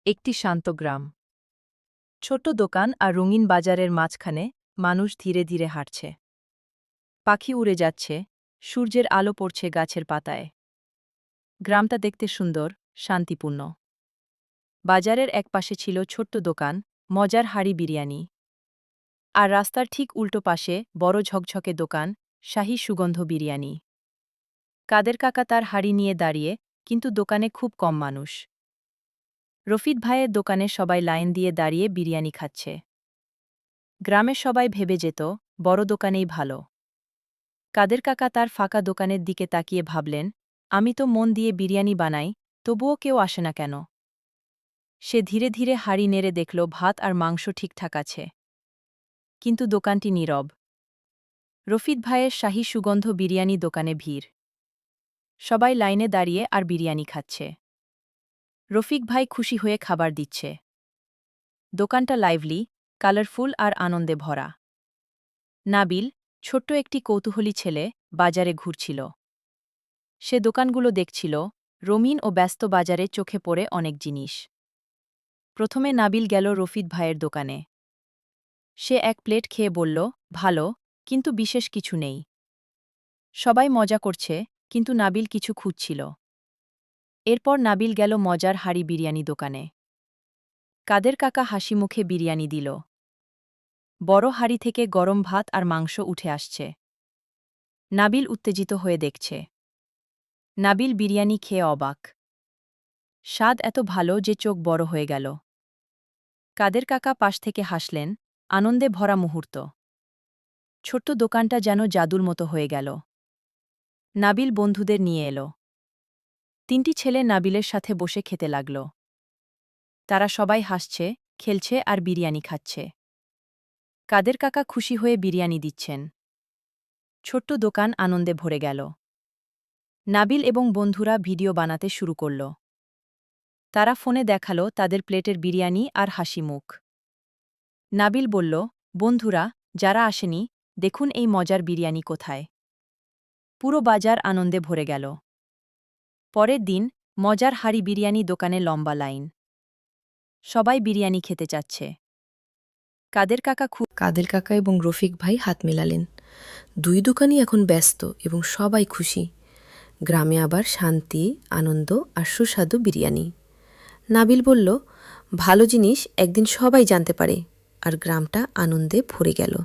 একটি শান্ত গ্রাম। ছোট দোকান আর রঙিন বাজারের মাঝখানে মানুষ ধীরে ধীরে হাঁটছে। পাখি উড়ে যাচ্ছে, সূর্যের আলো পড়ছে গাছের পাতায়। গ্রামটা দেখতে সুন্দর, শান্তিপূর্ণ। বাজারের একপাশে ছিল ছোট্ট দোকান, মজার হাঁড়ি বিরিয়ানি। আর রাস্তার ঠিক উল্টো পাশে বড় ঝকঝকে দোকান, শাহী সুগন্ধ বিরিয়ানি। কাদের কাকা তার হাঁড়ি নিয়ে দাঁড়িয়ে, কিন্তু দোকানে খুব কম মানুষ। রফিদ ভাইয়ের দোকানে সবাই লাইন দিয়ে দাঁড়িয়ে বিরিয়ানি খাচ্ছে। গ্রামের সবাই ভেবে যেত, বড় দোকানেই ভালো। কাদের কাকা তার ফাঁকা দোকানের দিকে তাকিয়ে ভাবলেন, আমি তো মন দিয়ে বিরিয়ানি বানাই, তবুও কেউ আসে না কেন? সে ধীরে ধীরে হাঁড়ি নেড়ে দেখল ভাত আর মাংস ঠিকঠাক আছে। কিন্তু দোকানটি নীরব। রফিদ ভাইয়ের শাহী সুগন্ধ বিরিয়ানি দোকানে ভিড়। সবাই লাইনে দাঁড়িয়ে আর বিরিয়ানি খাচ্ছে। রফিক ভাই খুশি হয়ে খাবার দিচ্ছে। দোকানটা লাইভলি, কালারফুল আর আনন্দে ভরা। নাবিল, ছোট্ট একটি কৌতূহলী ছেলে, বাজারে ঘুরছিল। সে দোকানগুলো দেখছিল, রঙিন ও ব্যস্ত বাজারে চোখে পড়ে অনেক জিনিস। প্রথমে নাবিল গেল রফিদ ভাইয়ের দোকানে। সে এক প্লেট খেয়ে বলল, ভালো, কিন্তু বিশেষ কিছু নেই। সবাই মজা করছে, কিন্তু নাবিল কিছু খুঁজছিল। এরপর নাবিল গেল মজার হাঁড়ি বিরিয়ানি দোকানে। কাদের কাকা হাসি মুখে বিরিয়ানি দিল। বড় হাঁড়ি থেকে গরম ভাত আর মাংস উঠে আসছে। নাবিল উত্তেজিত হয়ে দেখছে। নাবিল বিরিয়ানি খেয়ে অবাক। স্বাদ এত ভালো যে চোখ বড় হয়ে গেল। কাদের কাকা পাশ থেকে হাসলেন, আনন্দে ভরা মুহূর্ত। ছোট্ট দোকানটা যেন জাদুর মতো হয়ে গেল। নাবিল বন্ধুদের নিয়ে এলো। তিনটি ছেলে নাবিলের সাথে বসে খেতে লাগল। তারা সবাই হাসছে, খেলছে আর বিরিয়ানি খাচ্ছে। কাদের কাকা খুশি হয়ে বিরিয়ানি দিচ্ছেন। ছোট্ট দোকান আনন্দে ভরে গেল। নাবিল এবং বন্ধুরা ভিডিও বানাতে শুরু করল। তারা ফোনে দেখালো তাদের প্লেটের বিরিয়ানি আর হাসি মুখ। নাবিল বলল, বন্ধুরা, যারা আসেনি, দেখুন এই মজার বিরিয়ানি কোথায়। পুরো বাজার আনন্দে ভরে গেল। পরের দিন মজার হাঁড়ি বিরিয়ানি দোকানে লম্বা লাইন। সবাই বিরিয়ানি খেতে চাচ্ছে। কাদের কাকা এবং রফিক ভাই হাত মেলালেন। দুই দোকানই এখন ব্যস্ত এবং সবাই খুশি। গ্রামে আবার শান্তি, আনন্দ আর সুস্বাদু বিরিয়ানি। নাবিল বলল, ভালো জিনিস একদিন সবাই জানতে পারে, আর গ্রামটা আনন্দে ভরে গেল।